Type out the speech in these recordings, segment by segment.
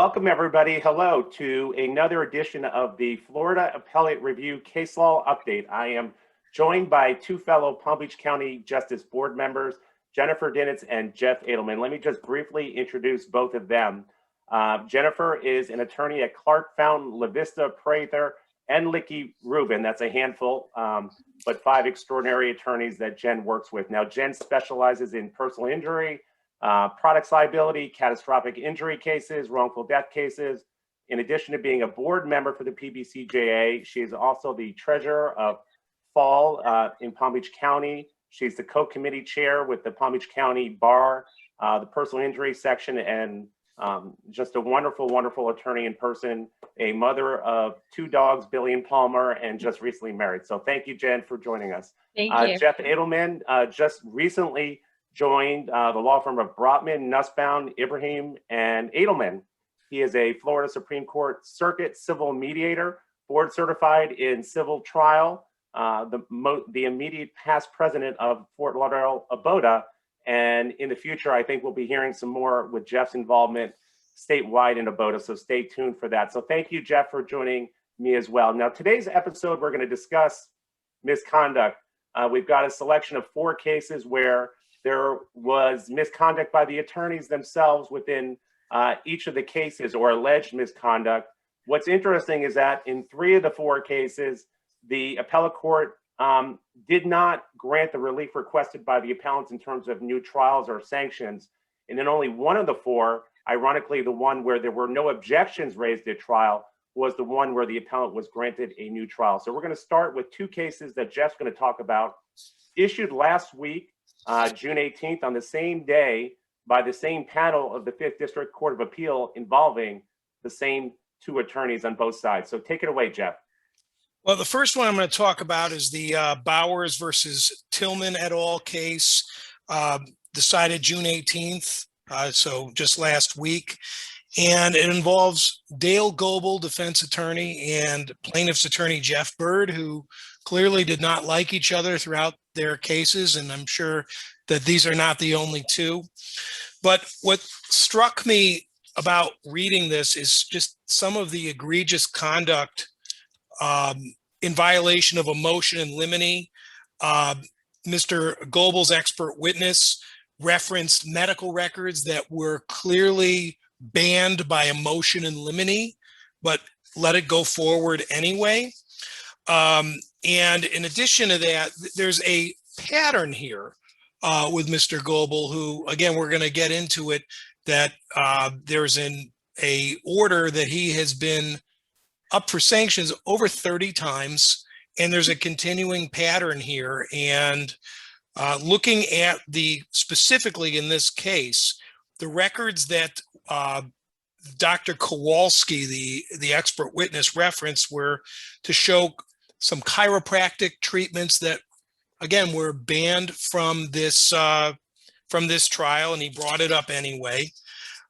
Welcome, everybody. Hello to another edition of the Florida Appellate Review Case Law Update. I am joined by two fellow Palm Beach County Justice Board members, Jennifer Dinetz and Jeff Adelman. Let me just briefly introduce both of them. Jennifer is an attorney at Clark Fountain, La Vista, Prather, and Lickey Rubin. That's a handful, but five extraordinary attorneys that Jen works with. Now, Jen specializes in personal injury, products liability, catastrophic injury cases, wrongful death cases. In addition to being a board member for the PBCJA, she is also the treasurer of FALL in Palm Beach County. She's the co-committee chair with the Palm Beach County Bar, the personal injury section, and just a wonderful, wonderful attorney in person, a mother of two dogs, Billy and Palmer, and just recently married. So thank you, Jen, for joining us. Thank you. Jeff Adelman just recently joined the law firm of Brotman, Nussbaum, Ibrahim, and Adelman. He is a Florida Supreme Court Circuit civil mediator, board certified in civil trial, the immediate past president of Fort Lauderdale Abota, and in the future, I think we'll be hearing some more with Jeff's involvement statewide in Abota, so stay tuned for that. So thank you, Jeff, for joining me as well. Now, today's episode, we're going to discuss misconduct. We've got a selection of 4 cases where there was misconduct by the attorneys themselves within each of the cases, or alleged misconduct. What's interesting is that in 3 of the 4 cases, the appellate court did not grant the relief requested by the appellants in terms of new trials or sanctions. And in only 1 of the 4, ironically, the one where there were no objections raised at trial, was the one where the appellant was granted a new trial. So we're going to start with 2 cases that Jeff's going to talk about, issued last week, June 18th, on the same day by the same panel of the 5th District Court of Appeal, involving the same 2 attorneys on both sides. So take it away, Jeff. Well, the first one I'm going to talk about is the Bowers versus Tillman et al. Case, decided June 18th, so just last week. And it involves Dale Goebel, defense attorney, and plaintiff's attorney Jeff Bird, who clearly did not like each other throughout their cases, and I'm sure that these are not the only 2. But what struck me about reading this is just some of the egregious conduct in violation of a motion in limine. Mr. Goebel's expert witness referenced medical records that were clearly banned by a motion in limine, but let it go forward anyway. And in addition to that, there's a pattern here with Mr. Goebel, who, again, we're going to get into it, that there's an order that he has been up for sanctions over 30 times, and there's a continuing pattern here. And looking at specifically in this case, the records that Dr. Kowalski, the expert witness, referenced were to show some chiropractic treatments that, again, were banned from this trial, and he brought it up anyway.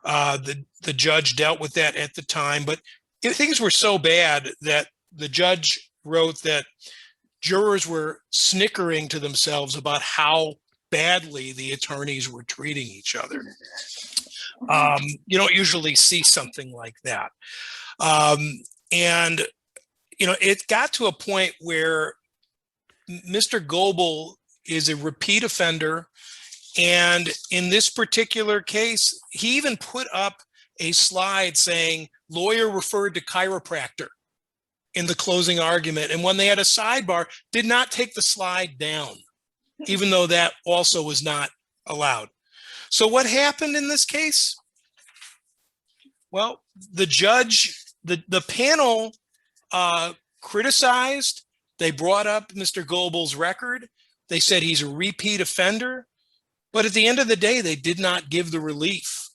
The judge dealt with that at the time, but things were so bad that the judge wrote that jurors were snickering to themselves about how badly the attorneys were treating each other. You don't usually see something like that. And, it got to a point where Mr. Goebel is a repeat offender. And in this particular case, he even put up a slide saying, lawyer referred to chiropractor in the closing argument. And when they had a sidebar, did not take the slide down, even though that also was not allowed. So what happened in this case? Well, the judge, the panel criticized. They brought up Mr. Goebel's record. They said he's a repeat offender. But at the end of the day, they did not give the relief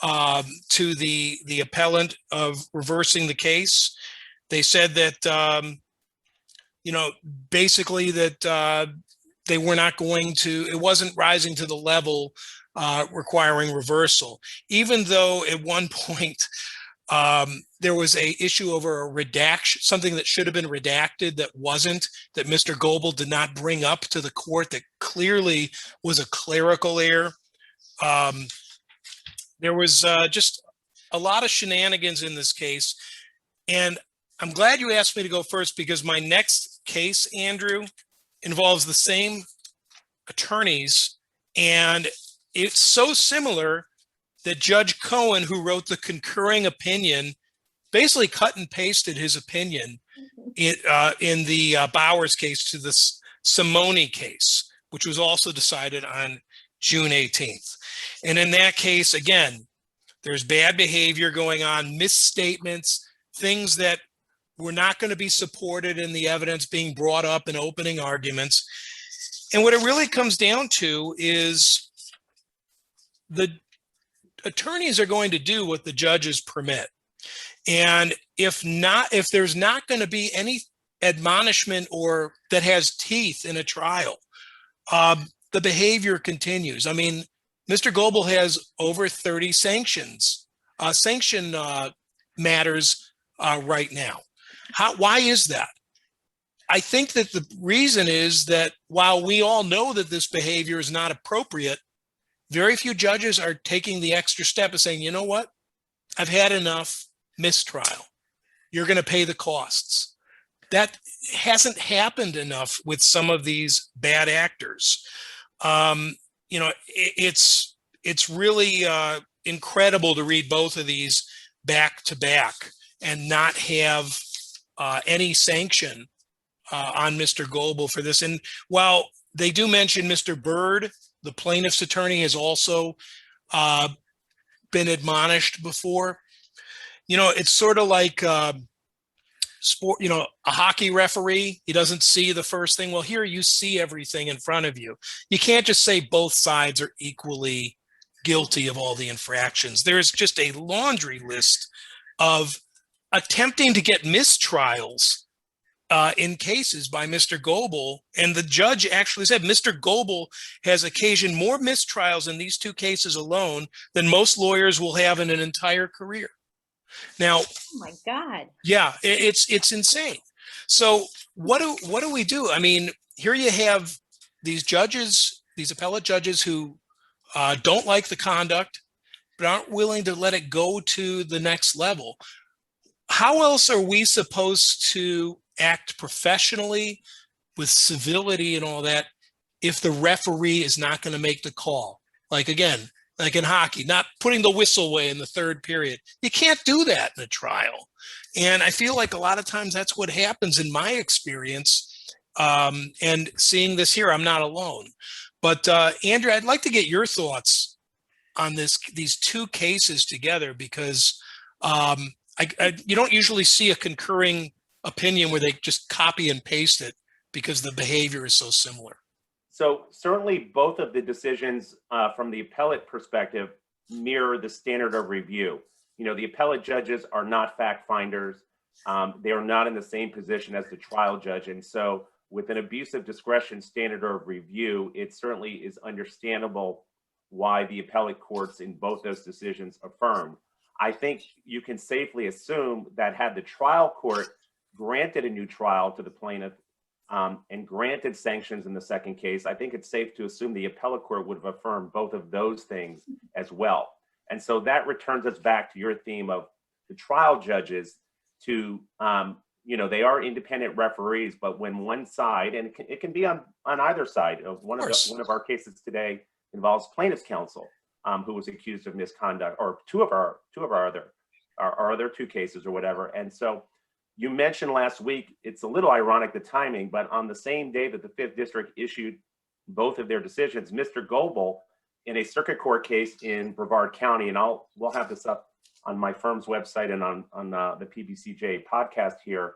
to the appellant of reversing the case. They said that, basically that they were not going to, it wasn't rising to the level requiring reversal, even though at one point there was a issue over a redaction, something that should have been redacted that wasn't, that Mr. Goebel did not bring up to the court, that clearly was a clerical error. There was just a lot of shenanigans in this case. And I'm glad you asked me to go first, because my next case, Andrew, involves the same attorneys. And it's so similar that Judge Cohen, who wrote the concurring opinion, basically cut and pasted his opinion in the Bowers case to the Simone case, which was also decided on June 18th. And in that case, again, there's bad behavior going on, misstatements, things that were not going to be supported in the evidence being brought up in opening arguments. And what it really comes down to is the attorneys are going to do what the judges permit. And if there's not going to be any admonishment or that has teeth in a trial, the behavior continues. I mean, Mr. Goebel has over 30 sanction matters right now. Why is that? I think that the reason is that while we all know that this behavior is not appropriate, very few judges are taking the extra step of saying, you know what? I've had enough. Mistrial. You're going to pay the costs. That hasn't happened enough with some of these bad actors. You know, it's really incredible to read both of these back to back and not have any sanction on Mr. Goebel for this. And while they do mention Mr. Byrd, the plaintiff's attorney, has also been admonished before. You know, it's sort of like sport, you know, a hockey referee, he doesn't see the first thing. Well, here you see everything in front of you. You can't just say both sides are equally guilty of all the infractions. There's just a laundry list of attempting to get mistrials in cases by Mr. Goebel. And the judge actually said Mr. Goebel has occasioned more mistrials in these two cases alone than most lawyers will have in an entire career. Now, oh my God. Yeah, it's insane. So what do we do? I mean, here you have these judges, these appellate judges who don't like the conduct, but aren't willing to let it go to the next level. How else are we supposed to act professionally with civility and all that if the referee is not going to make the call? Like, again, like in hockey, not putting the whistle away in the third period. You can't do that in a trial. And I feel like a lot of times that's what happens in my experience. And seeing this here, I'm not alone. But Andrew, I'd like to get your thoughts on these two cases together, because you don't usually see a concurring opinion where they just copy and paste it because the behavior is so similar. So certainly both of the decisions from the appellate perspective mirror the standard of review. You know, the appellate judges are not fact finders. They are not in the same position as the trial judge. And so with an abuse of discretion standard of review, it certainly is understandable why the appellate courts in both those decisions affirmed. I think you can safely assume that had the trial court granted a new trial to the plaintiff and granted sanctions in the second case, I think it's safe to assume the appellate court would have affirmed both of those things as well. And so that returns us back to your theme of the trial judges to, you know, they are independent referees, but when one side, and it can be on either side of one of our cases today involves plaintiff's counsel who was accused of misconduct, or two of our other two cases or whatever. And so you mentioned last week, it's a little ironic, the timing, but on the same day that the 5th District issued both of their decisions, Mr. Goebel, in a circuit court case in Brevard County, and we'll have this up on my firm's website and on the PBCJ podcast here,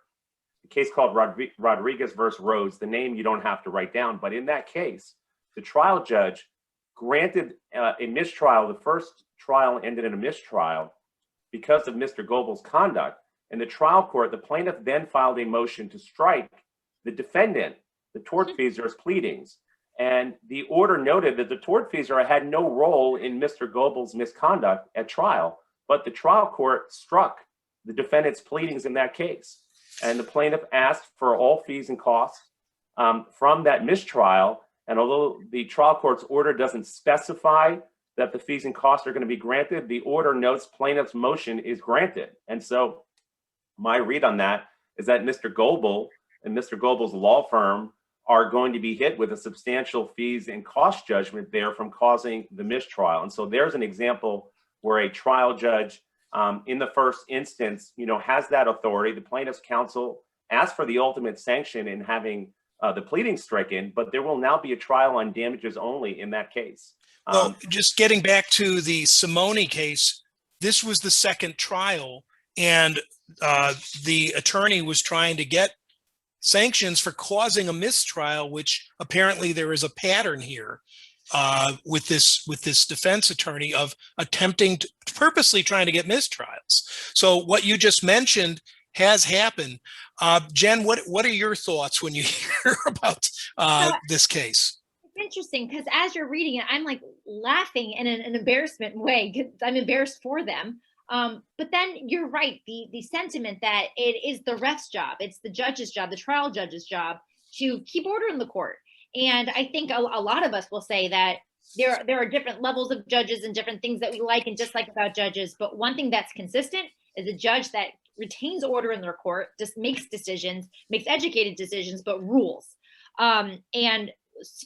a case called Rodriguez versus Rhodes. The name you don't have to write down, but in that case, the trial judge granted a mistrial. The first trial ended in a mistrial because of Mr. Goebel's conduct. In the trial court, the plaintiff then filed a motion to strike the defendant, the tortfeasor's pleadings. And the order noted that the tortfeasor had no role in Mr. Goebel's misconduct at trial, but the trial court struck the defendant's pleadings in that case. And the plaintiff asked for all fees and costs from that mistrial. And although the trial court's order doesn't specify that the fees and costs are going to be granted, the order notes plaintiff's motion is granted. And so my read on that is that Mr. Goebel and Mr. Goebel's law firm are going to be hit with a substantial fees and cost judgment there from causing the mistrial. And so there's an example where a trial judge in the first instance, has that authority. The plaintiff's counsel asked for the ultimate sanction in having the pleading stricken, but there will now be a trial on damages only in that case. Well, just getting back to the Simone case, this was the second trial, and the attorney was trying to get sanctions for causing a mistrial, which apparently there is a pattern here with this defense attorney of attempting to purposely trying to get mistrials. So what you just mentioned has happened. Jen, what are your thoughts when you hear about this case? It's interesting because as you're reading it, I'm like laughing in an embarrassment way because I'm embarrassed for them. But then you're right, the sentiment that it is the ref's job, it's the judge's job, the trial judge's job to keep order in the court. And I think a lot of us will say that there are different levels of judges and different things that we like and dislike about judges. But one thing that's consistent is a judge that retains order in their court, just makes decisions, makes educated decisions, but rules. And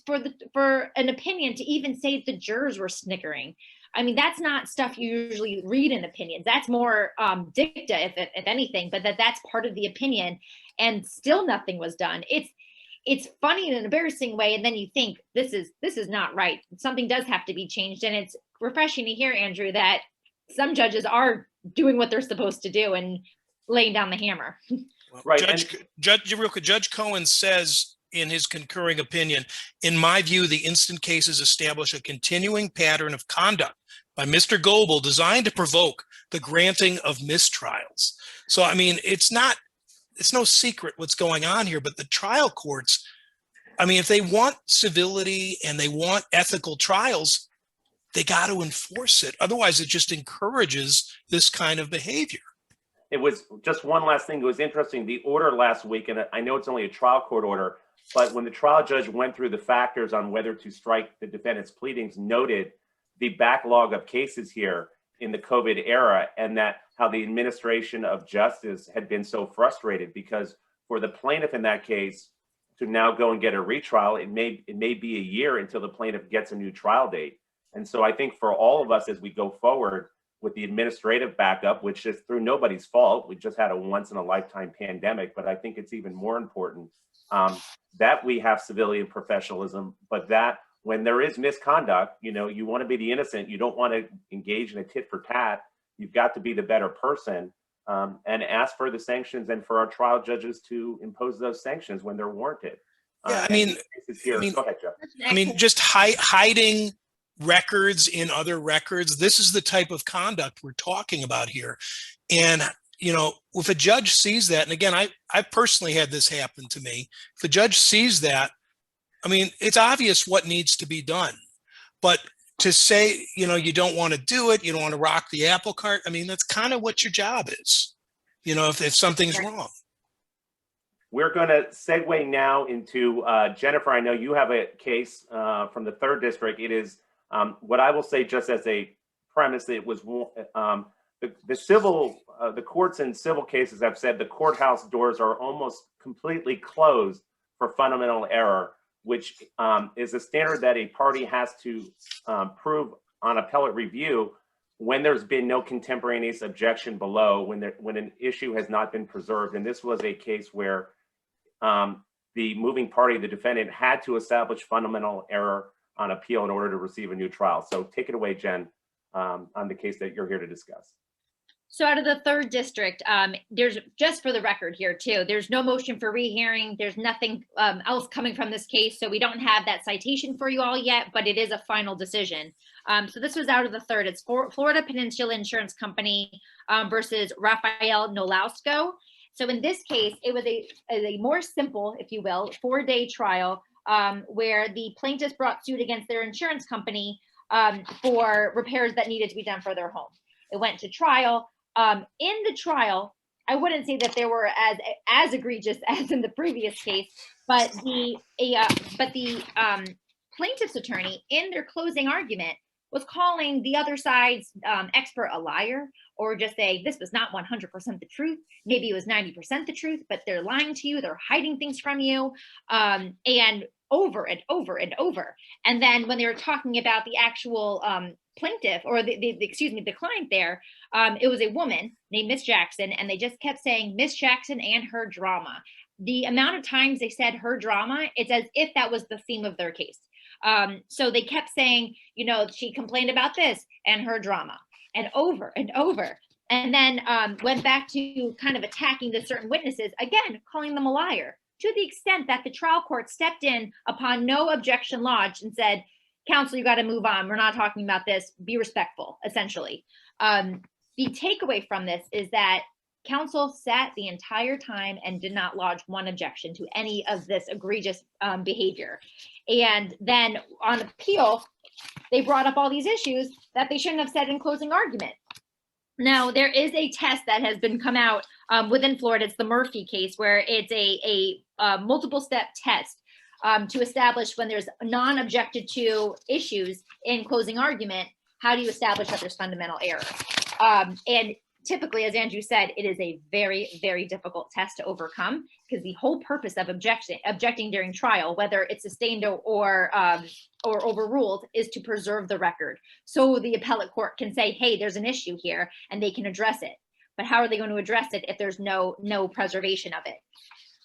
for an opinion to even say that the jurors were snickering, I mean, that's not stuff you usually read in opinions. That's more dicta, if anything, but that's part of the opinion, and still nothing was done. It's funny in an embarrassing way, and then you think this is not right. Something does have to be changed, and it's refreshing to hear, Andrew, that some judges are doing what they're supposed to do and laying down the hammer. Right. Judge Cohen says in his concurring opinion, in my view, the instant cases establish a continuing pattern of conduct by Mr. Goebel designed to provoke the granting of mistrials. So, I mean, it's no secret what's going on here, but the trial courts, I mean, if they want civility and they want ethical trials, they got to enforce it. Otherwise, it just encourages this kind of behavior. It was just one last thing. It was interesting. The order last week, and I know it's only a trial court order, but when the trial judge went through the factors on whether to strike the defendant's pleadings, noted the backlog of cases here in the COVID era, and that how the administration of justice had been so frustrated because for the plaintiff in that case to now go and get a retrial, it may be a year until the plaintiff gets a new trial date. And so I think for all of us as we go forward with the administrative backup, which is through nobody's fault, we just had a once in a lifetime pandemic, but I think it's even more important that we have civility and professionalism, but that when there is misconduct, you want to be the innocent. You don't want to engage in a tit for tat. You've got to be the better person and ask for the sanctions and for our trial judges to impose those sanctions when they're warranted. Yeah, go ahead, Jeff. I mean, just hiding records in other records. This is the type of conduct we're talking about here. And, if a judge sees that, and again, I personally had this happen to me. If a judge sees that, I mean, it's obvious what needs to be done. But to say, you don't want to do it, you don't want to rock the apple cart, I mean, that's kind of what your job is, if something's wrong. We're going to segue now into Jennifer. I know you have a case from the 3rd District. It is what I will say just as a premise, it was the courts in civil cases have said the courthouse doors are almost completely closed for fundamental error, which is a standard that a party has to prove on appellate review when there's been no contemporaneous objection below, when an issue has not been preserved. And this was a case where the moving party, the defendant, had to establish fundamental error on appeal in order to receive a new trial. So take it away, Jen, on the case that you're here to discuss. So out of the 3rd District, there's, just for the record here too, there's no motion for rehearing. There's nothing else coming from this case. So we don't have that citation for you all yet, but it is a final decision. So this was out of the 3rd. It's Florida Peninsula Insurance Company versus Rafael Nolasco. So in this case, it was a more simple, if you will, 4-day trial where the plaintiffs brought suit against their insurance company for repairs that needed to be done for their home. It went to trial. In the trial, I wouldn't say that they were as egregious as in the previous case, but the plaintiff's attorney in their closing argument was calling the other side's expert a liar, or just say this was not 100% the truth. Maybe it was 90% the truth, but they're lying to you. They're hiding things from you, and over and over and over. And then when they were talking about the actual plaintiff, or the client there, it was a woman named Miss Jackson, and they just kept saying Miss Jackson and her drama. The amount of times they said her drama, it's as if that was the theme of their case. So they kept saying, you know, she complained about this and her drama, and over and over. And then went back to kind of attacking the certain witnesses, again, calling them a liar, to the extent that the trial court stepped in upon no objection lodged and said, counsel, you got to move on. We're not talking about this. Be respectful, essentially. The takeaway from this is that counsel sat the entire time and did not lodge one objection to any of this egregious behavior. And then on appeal, they brought up all these issues that they shouldn't have said in closing argument. Now, there is a test that has been come out within Florida. It's the Murphy case, where it's a multiple step test to establish when there's non-objected to issues in closing argument, how do you establish that there's fundamental error? And typically, as Andrew said, it is a very, very difficult test to overcome, because the whole purpose of objecting during trial, whether it's sustained or overruled, is to preserve the record. So the appellate court can say, hey, there's an issue here, and they can address it. But how are they going to address it if there's no preservation of it?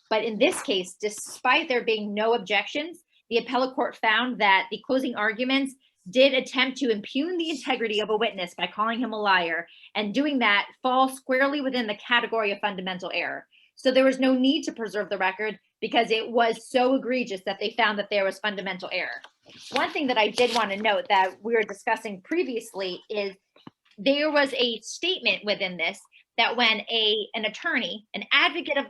But in this case, despite there being no objections, the appellate court found that the closing arguments did attempt to impugn the integrity of a witness by calling him a liar, and doing that falls squarely within the category of fundamental error. So there was no need to preserve the record, because it was so egregious that they found that there was fundamental error. One thing that I did want to note that we were discussing previously is there was a statement within this that when an attorney, an advocate and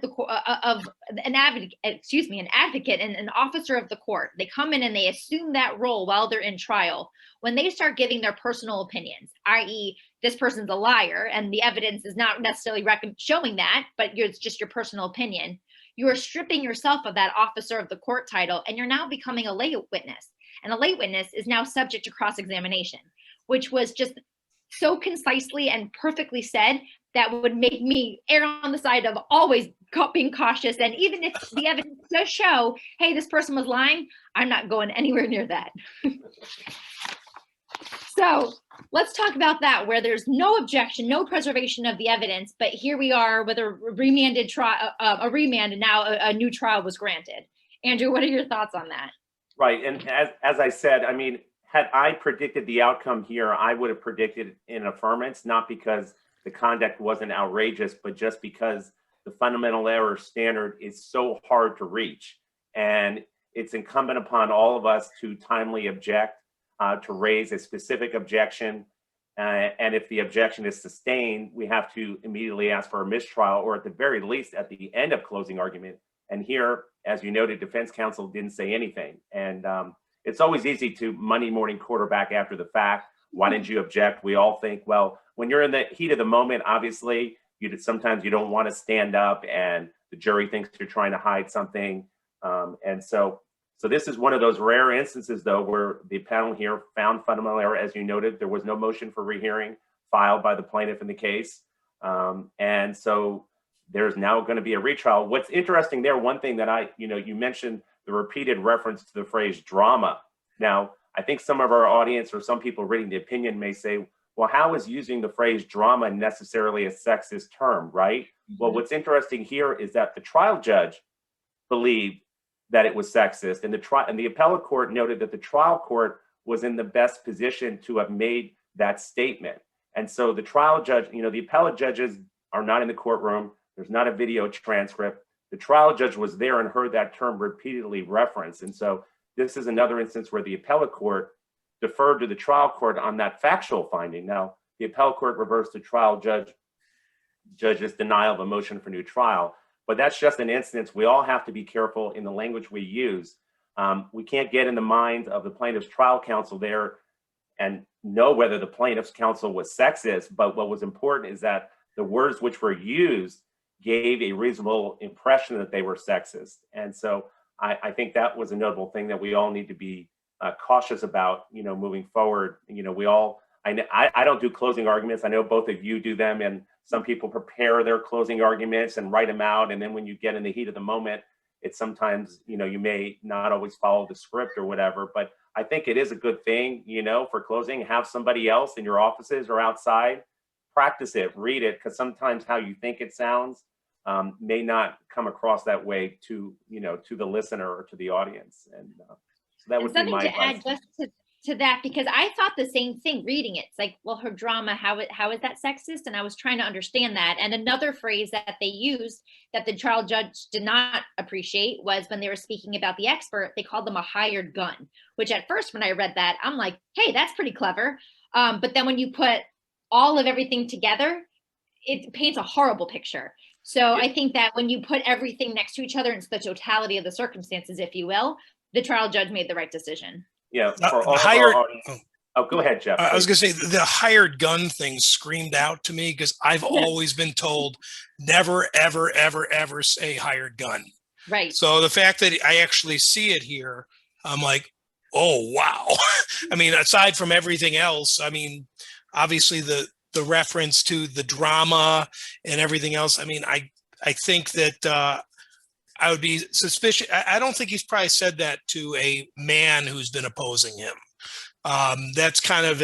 an officer of the court, they come in and they assume that role while they're in trial, when they start giving their personal opinions, i.e. this person's a liar and the evidence is not necessarily showing that, but it's just your personal opinion, you are stripping yourself of that officer of the court title, and you're now becoming a lay witness. And a lay witness is now subject to cross-examination, which was just so concisely and perfectly said that would make me err on the side of always being cautious. And even if the evidence does show, hey, this person was lying, I'm not going anywhere near that. So let's talk about that, where there's no objection, no preservation of the evidence, but here we are with a remanded trial, and now a new trial was granted. Andrew, what are your thoughts on that? Right, and as I said, I mean, had I predicted the outcome here, I would have predicted an affirmance, not because the conduct wasn't outrageous, but just because the fundamental error standard is so hard to reach. And it's incumbent upon all of us to timely object, to raise a specific objection. And if the objection is sustained, we have to immediately ask for a mistrial, or at the very least at the end of closing argument. And here, as you noted, defense counsel didn't say anything. And it's always easy to Monday morning quarterback after the fact. Why didn't you object? We all think, well, when you're in the heat of the moment, obviously, sometimes you don't want to stand up, and the jury thinks you're trying to hide something. And so this is one of those rare instances, though, where the panel here found fundamental error. As you noted, there was no motion for rehearing filed by the plaintiff in the case. And so there's now going to be a retrial. What's interesting there, one thing that you mentioned the repeated reference to the phrase drama. Now, I think some of our audience or some people reading the opinion may say, well, how is using the phrase drama necessarily a sexist term, right? Mm-hmm. Well, what's interesting here is that the trial judge believed that it was sexist, and the appellate court noted that the trial court was in the best position to have made that statement. And so the trial judge, the appellate judges are not in the courtroom. There's not a video transcript. The trial judge was there and heard that term repeatedly referenced. And so this is another instance where the appellate court deferred to the trial court on that factual finding. Now, the appellate court reversed the trial judge's denial of a motion for new trial, but that's just an instance. We all have to be careful in the language we use. We can't get in the mind of the plaintiff's trial counsel there and know whether the plaintiff's counsel was sexist, but what was important is that the words which were used gave a reasonable impression that they were sexist. And so I think that was a notable thing that we all need to be cautious about, moving forward. I don't do closing arguments. I know both of you do them, and some people prepare their closing arguments and write them out. And then when you get in the heat of the moment, it's sometimes, you may not always follow the script or whatever, but I think it is a good thing, for closing, have somebody else in your offices or outside, practice it, read it, because sometimes how you think it sounds may not come across that way to, to the listener or to the audience. And so that would be my advice. Something to add just to that, because I thought the same thing reading it. It's like, well, her drama, how is that sexist? And I was trying to understand that. And another phrase that they used that the trial judge did not appreciate was when they were speaking about the expert, they called them a hired gun, which at first when I read that, I'm like, hey, that's pretty clever. But then when you put all of everything together, it paints a horrible picture. So I think that when you put everything next to each other, it's the totality of the circumstances, if you will, the trial judge made the right decision. Yeah, for all hired, our audience. Oh, go ahead, Jeff. I was going to say the hired gun thing screamed out to me because I've always been told never, ever, ever, ever say hired gun. Right. So the fact that I actually see it here, I'm like, oh, wow. I mean, aside from everything else, I mean, obviously the reference to the drama and everything else. I mean, I think that I would be suspicious. I don't think he's probably said that to a man who's been opposing him. That's kind of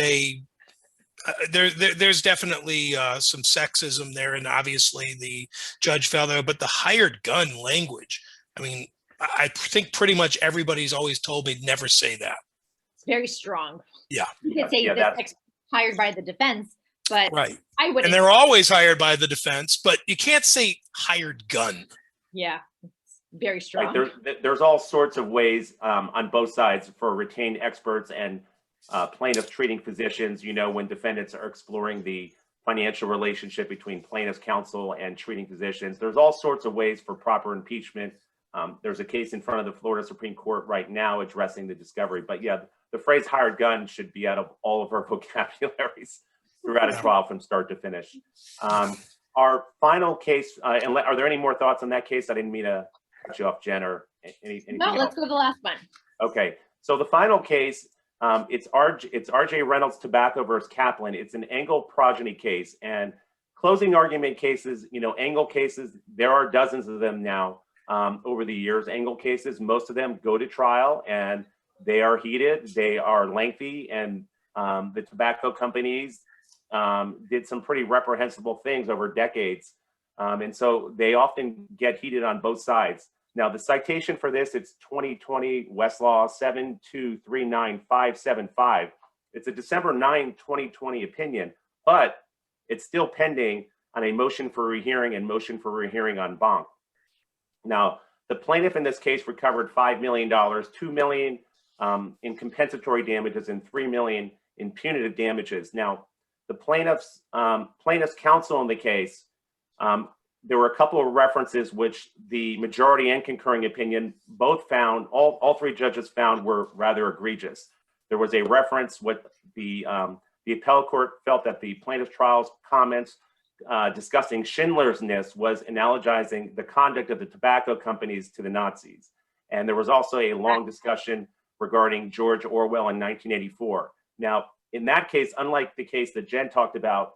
there's definitely some sexism there, and obviously the judge fell there. But the hired gun language, I mean, I think pretty much everybody's always told me never say that. It's very strong. Yeah. You could say this hired by the defense, but right. I wouldn't. And they're always hired by the defense, but you can't say hired gun. Yeah. Very strong. Right, there's all sorts of ways on both sides for retained experts and plaintiffs treating physicians, when defendants are exploring the financial relationship between plaintiff's counsel and treating physicians. There's all sorts of ways for proper impeachment. There's a case in front of the Florida Supreme Court right now addressing the discovery. But yeah, the phrase hired gun should be out of all of our vocabularies throughout a trial from start to finish. Our final case, and are there any more thoughts on that case? I didn't mean to cut you off, Jen, or anything No, else? let's go to the last one. Okay, so the final case, it's RJ Reynolds Tobacco versus Kaplan. It's an Engel progeny case, and closing argument cases, Engel cases, there are dozens of them now over the years. Engel cases, most of them go to trial, and they are heated, they are lengthy, and the tobacco companies did some pretty reprehensible things over decades. And so they often get heated on both sides. Now, the citation for this, it's 2020 Westlaw 7239575. It's a December 9, 2020 opinion, but it's still pending on a motion for rehearing and motion for rehearing en banc. Now, the plaintiff in this case recovered $5 million, $2 million in compensatory damages and $3 million in punitive damages. Now, the plaintiff's counsel in the case, there were a couple of references which the majority and concurring opinion both found, all three judges found were rather egregious. There was a reference what the appellate court felt that the plaintiff's trial's comments discussing Schindler's List was analogizing the conduct of the tobacco companies to the Nazis. And there was also a long discussion regarding George Orwell in 1984. Now, in that case, unlike the case that Jen talked about,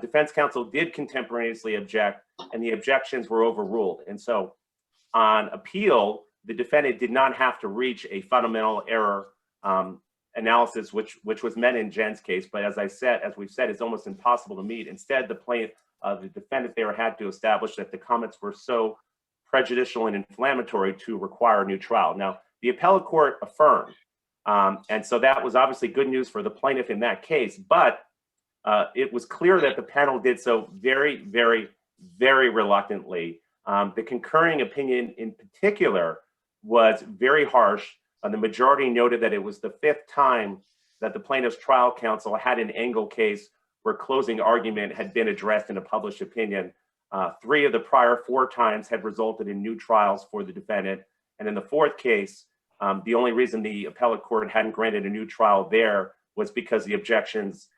defense counsel did contemporaneously object, and the objections were overruled. And so on appeal, the defendant did not have to reach a fundamental error analysis, which was met in Jen's case. But as we've said, it's almost impossible to meet. Instead, the defendant there had to establish that the comments were so prejudicial and inflammatory to require a new trial. Now, the appellate court affirmed. And so that was obviously good news for the plaintiff in that case. But it was clear that the panel did so very, very, very reluctantly. The concurring opinion in particular was very harsh. The majority noted that it was the fifth time that the plaintiff's trial counsel had an Engel case where closing argument had been addressed in a published opinion. 3 of the prior 4 times had resulted in new trials for the defendant. And in the fourth case, the only reason the appellate court hadn't granted a new trial there was because the objections,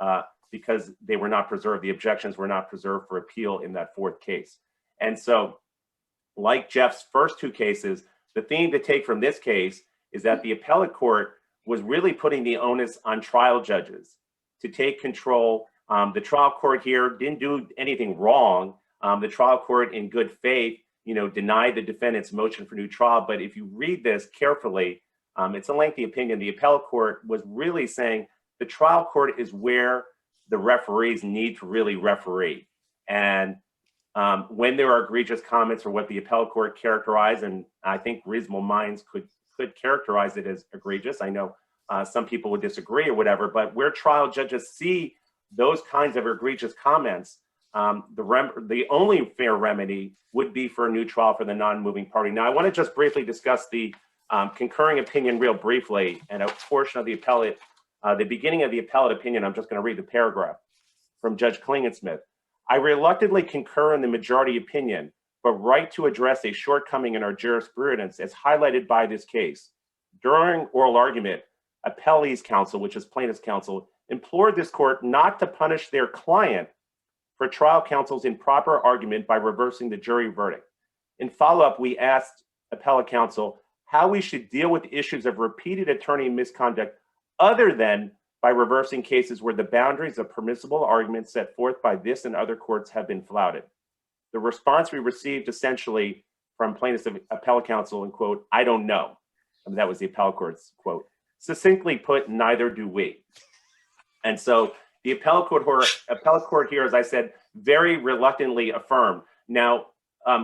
because they were not preserved. The objections were not preserved for appeal in that fourth case. And so, like Jeff's first 2 cases, the theme to take from this case is that the appellate court was really putting the onus on trial judges to take control. The trial court here didn't do anything wrong. The trial court, in good faith, denied the defendant's motion for new trial. But if you read this carefully, it's a lengthy opinion. The appellate court was really saying the trial court is where the referees need to really referee. And when there are egregious comments, or what the appellate court characterized, and I think reasonable minds could characterize it as egregious. I know some people would disagree or whatever, but where trial judges see those kinds of egregious comments, the only fair remedy would be for a new trial for the non-moving party. Now, I want to just briefly discuss the concurring opinion real briefly, and a portion of the appellate, the beginning of the appellate opinion. I'm just going to read the paragraph from Judge Klingensmith. I reluctantly concur in the majority opinion, but write to address a shortcoming in our jurisprudence as highlighted by this case. During oral argument, appellee's counsel, which is plaintiff's counsel, implored this court not to punish their client for trial counsel's improper argument by reversing the jury verdict. In follow-up, we asked appellate counsel how we should deal with issues of repeated attorney misconduct other than by reversing cases where the boundaries of permissible arguments set forth by this and other courts have been flouted. The response we received essentially from plaintiff's appellate counsel, and quote, "I don't know." I mean, that was the appellate court's quote. Succinctly put, neither do we. And so the appellate court here, as I said, very reluctantly affirmed. Now,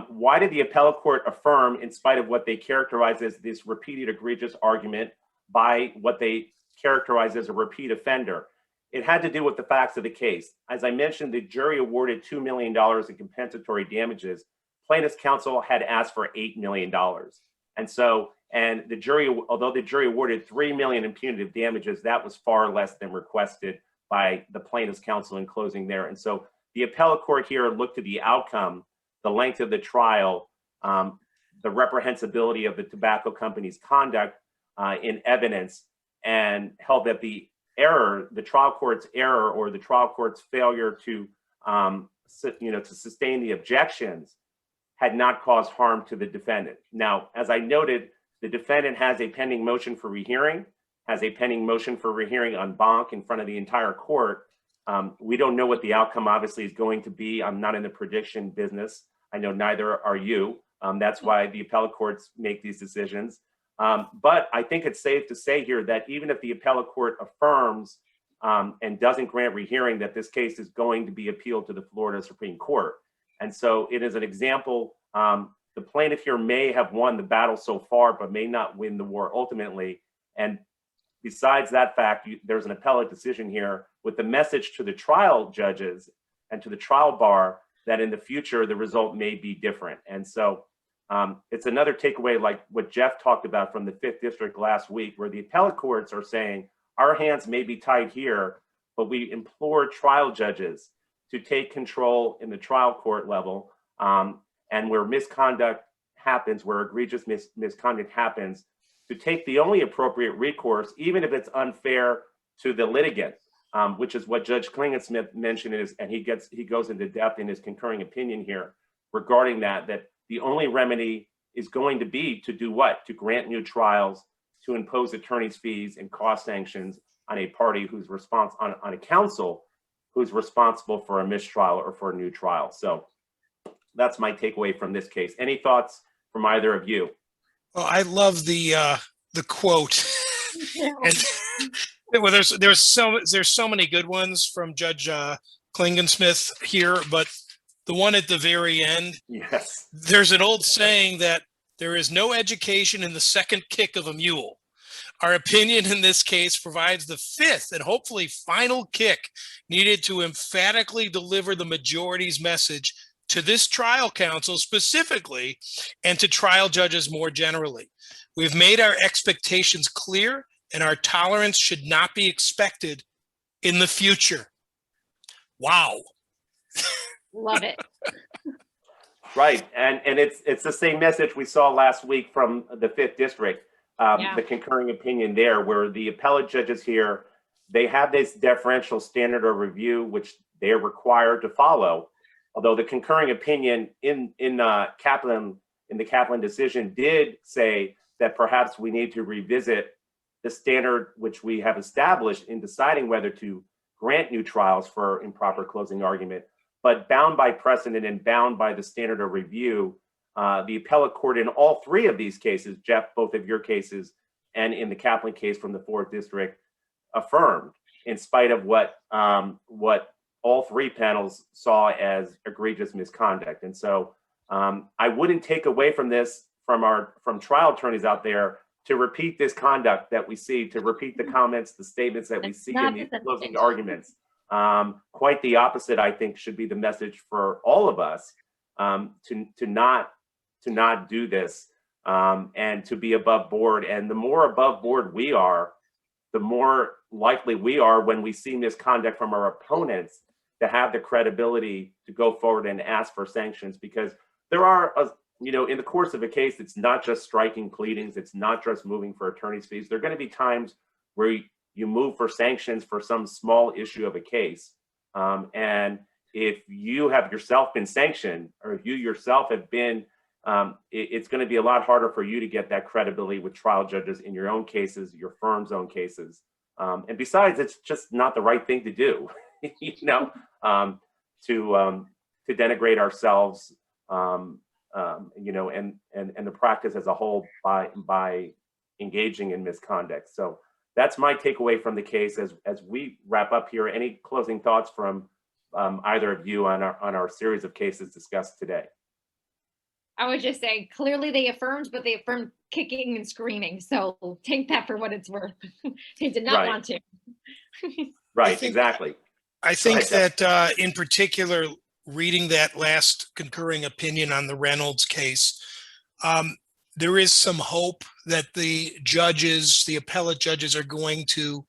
why did the appellate court affirm in spite of what they characterized as this repeated egregious argument by what they characterized as a repeat offender? It had to do with the facts of the case. As I mentioned, the jury awarded $2 million in compensatory damages. Plaintiff's counsel had asked for $8 million. And so, and the jury, although the jury awarded $3 million in punitive damages, that was far less than requested by the plaintiff's counsel in closing there. And so the appellate court here looked at the outcome, the length of the trial, the reprehensibility of the tobacco company's conduct in evidence, and held that the error, the trial court's error, or the trial court's failure to sustain the objections had not caused harm to the defendant. Now, as I noted, the defendant has a pending motion for rehearing, has a pending motion for rehearing en banc in front of the entire court. We don't know what the outcome obviously is going to be. I'm not in the prediction business. I know neither are you. That's why the appellate courts make these decisions. But I think it's safe to say here that even if the appellate court affirms and doesn't grant rehearing, that this case is going to be appealed to the Florida Supreme Court. And so it is an example. The plaintiff here may have won the battle so far, but may not win the war ultimately. And besides that fact, there's an appellate decision here with the message to the trial judges and to the trial bar that in the future, the result may be different. And so it's another takeaway like what Jeff talked about from the 5th District last week, where the appellate courts are saying, our hands may be tied here, but we implore trial judges to take control in the trial court level, and where misconduct happens, where egregious misconduct happens, to take the only appropriate recourse, even if it's unfair to the litigant, which is what Judge Klingensmith mentioned, and he goes into depth in his concurring opinion here regarding that the only remedy is going to be to do what? To grant new trials, to impose attorney's fees and cost sanctions on a party who's on a counsel who's responsible for a mistrial or for a new trial. So that's my takeaway from this case. Any thoughts from either of you? Well, I love the quote, and well, there's so many good ones from Judge Klingensmith here, but the one at the very end. Yes. There's an old saying that there is no education in the second kick of a mule. Our opinion in this case provides the 5th and hopefully final kick needed to emphatically deliver the majority's message to this trial counsel specifically, and to trial judges more generally. We've made our expectations clear, and our tolerance should not be expected in the future. Wow. Love it. Right, and it's the same message we saw last week from the 5th District, the concurring opinion there, where the appellate judges here, they have this deferential standard of review, which they're required to follow. Although the concurring opinion in the Kaplan decision did say that perhaps we need to revisit the standard which we have established in deciding whether to grant new trials for improper closing argument, but bound by precedent and bound by the standard of review, the appellate court in all three of these cases, Jeff, both of your cases, and in the Kaplan case from the 4th District, affirmed in spite of what all three panels saw as egregious misconduct. And so I wouldn't take away from this from trial attorneys out there to repeat this conduct that we see, to repeat the comments, the statements that we see in these closing arguments. Quite the opposite, I think, should be the message for all of us, to not do this, and to be above board. And the more above board we are, the more likely we are when we see misconduct from our opponents to have the credibility to go forward and ask for sanctions. Because there are, in the course of a case, it's not just striking pleadings, it's not just moving for attorney's fees. There are going to be times where you move for sanctions for some small issue of a case. And if you have yourself been sanctioned, or if you yourself have been, it's going to be a lot harder for you to get that credibility with trial judges in your own cases, your firm's own cases. And besides, it's just not the right thing to do, to denigrate ourselves, and the practice as a whole by engaging in misconduct. So that's my takeaway from the case. As we wrap up here, any closing thoughts from either of you on our series of cases discussed today? I would just say, clearly they affirmed, but they affirmed kicking and screaming. So take that for what it's worth. They did not want to. Right, exactly. I think that in particular, reading that last concurring opinion on the Reynolds case, there is some hope that the judges, the appellate judges, are going to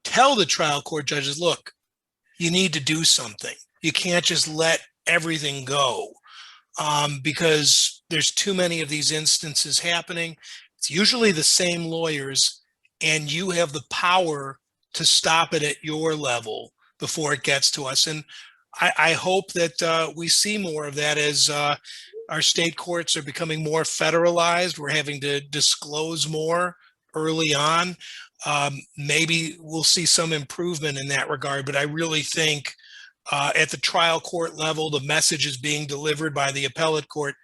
tell the trial court judges, look, you need to do something. You can't just let everything go, because there's too many of these instances happening. It's usually the same lawyers, and you have the power to stop it at your level before it gets to us. And I hope that we see more of that as our state courts are becoming more federalized. We're having to disclose more early on. Maybe we'll see some improvement in that regard, but I really think at the trial court level, the message is being delivered by the appellate court.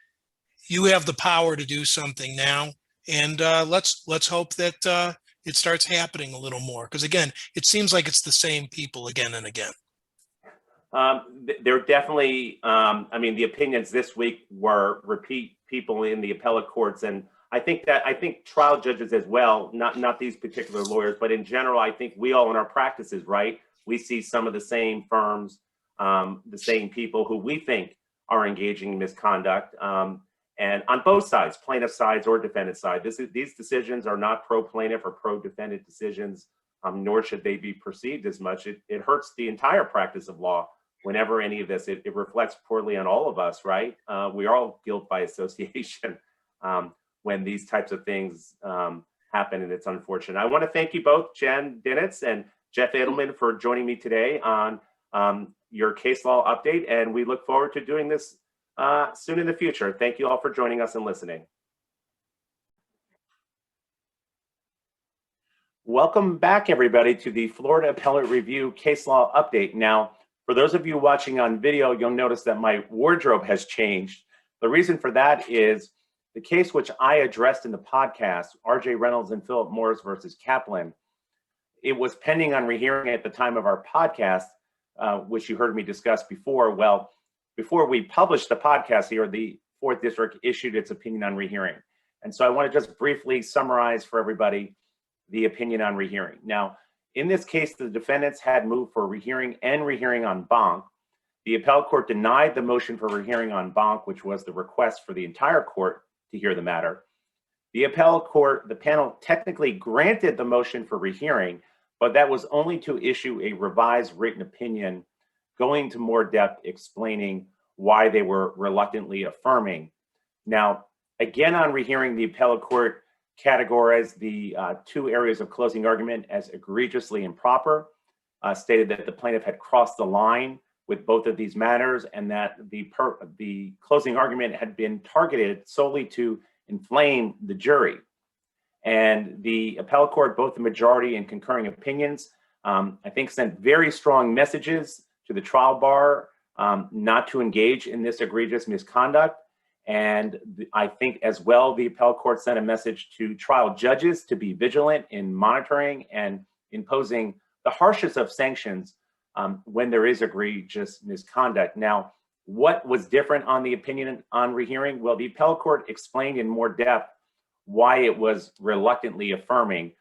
You have the power to do something now, and let's hope that it starts happening a little more. Because again, it seems like it's the same people again and again. There definitely, the opinions this week were repeat people in the appellate courts, and I think trial judges as well, not these particular lawyers, but in general, I think we all in our practices, right? We see some of the same firms, the same people who we think are engaging in misconduct, and on both sides, plaintiff sides or defendant side. These decisions are not pro-plaintiff or pro-defendant decisions, nor should they be perceived as much. It hurts the entire practice of law whenever any of this, it reflects poorly on all of us, right? We are all guilt by association when these types of things happen, and it's unfortunate. I want to thank you both, Jen Dinetz and Jeff Adelman, for joining me today on your case law update, and we look forward to doing this soon in the future. Thank you all for joining us and listening. Welcome back, everybody, to the Florida Appellate Review Case Law Update. Now, for those of you watching on video, you'll notice that my wardrobe has changed. The reason for that is the case which I addressed in the podcast, R.J. Reynolds and Philip Morris versus Kaplan, it was pending on rehearing at the time of our podcast, which you heard me discuss before. Well, before we published the podcast here, the 4th District issued its opinion on rehearing. And so I want to just briefly summarize for everybody the opinion on rehearing. Now, in this case, the defendants had moved for rehearing and rehearing en banc. The appellate court denied the motion for rehearing en banc, which was the request for the entire court to hear the matter. The appellate court, the panel technically granted the motion for rehearing, but that was only to issue a revised written opinion going to more depth explaining why they were reluctantly affirming. Now, again on rehearing, the appellate court categorized the two areas of closing argument as egregiously improper, stated that the plaintiff had crossed the line with both of these matters, and that the closing argument had been targeted solely to inflame the jury. And the appellate court, both the majority and concurring opinions, I think sent very strong messages to the trial bar not to engage in this egregious misconduct. And I think as well, the appellate court sent a message to trial judges to be vigilant in monitoring and imposing the harshest of sanctions when there is egregious misconduct. Now, what was different on the opinion on rehearing? Well, the appellate court explained in more depth why it was reluctantly affirming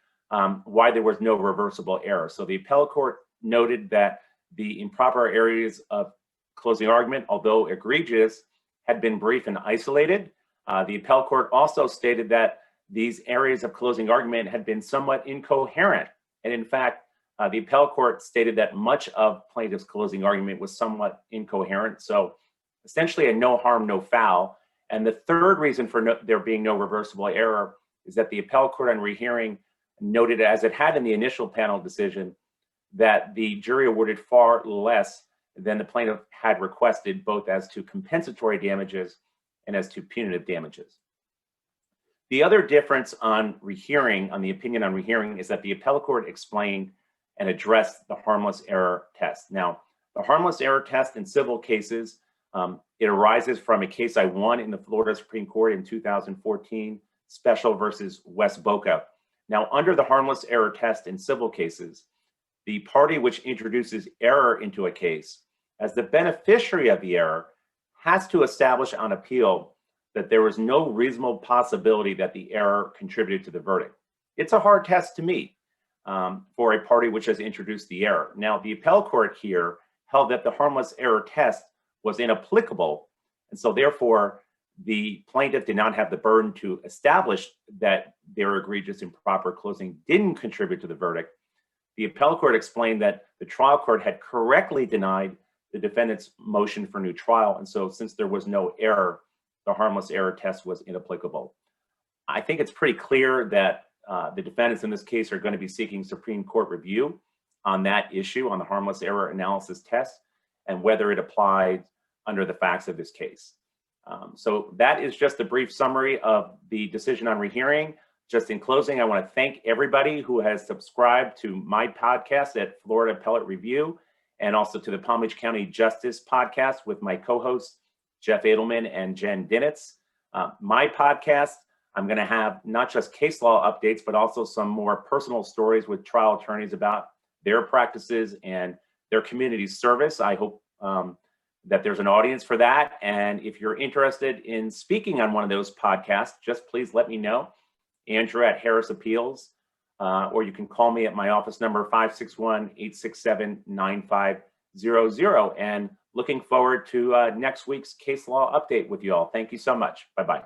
why there was no reversible error. So the appellate court noted that the improper areas of closing argument, although egregious, had been brief and isolated. The appellate court also stated that these areas of closing argument had been somewhat incoherent. And in fact, the appellate court stated that much of plaintiff's closing argument was somewhat incoherent. So essentially a no harm, no foul. And the third reason for there being no reversible error is that the appellate court on rehearing noted, as it had in the initial panel decision, that the jury awarded far less than the plaintiff had requested, both as to compensatory damages and as to punitive damages. The other difference on rehearing, on the opinion on rehearing, is that the appellate court explained and addressed the harmless error test. Now, the harmless error test in civil cases, it arises from a case I won in the Florida Supreme Court in 2014, Special versus West Boca. Now, under the harmless error test in civil cases, the party which introduces error into a case as the beneficiary of the error has to establish on appeal that there was no reasonable possibility that the error contributed to the verdict. It's a hard test to meet for a party which has introduced the error. Now, the appellate court here held that the harmless error test was inapplicable, and so therefore the plaintiff did not have the burden to establish that their egregious improper closing didn't contribute to the verdict. The appellate court explained that the trial court had correctly denied the defendant's motion for new trial, and so since there was no error, the harmless error test was inapplicable. I think it's pretty clear that the defendants in this case are going to be seeking Supreme Court review on that issue, on the harmless error analysis test, and whether it applied under the facts of this case. So that is just a brief summary of the decision on rehearing. Just in closing, I want to thank everybody who has subscribed to my podcast at Florida Appellate Review, and also to the Palm Beach County Justice podcast with my co-hosts, Jeff Adelman and Jen Dinetz. My podcast, I'm going to have not just case law updates, but also some more personal stories with trial attorneys about their practices and their community service. I hope that there's an audience for that. And if you're interested in speaking on one of those podcasts, just please let me know. Andrew at Harris Appeals, or you can call me at my office number 561-867-9500. And looking forward to next week's case law update with you all. Thank you so much. Bye-bye.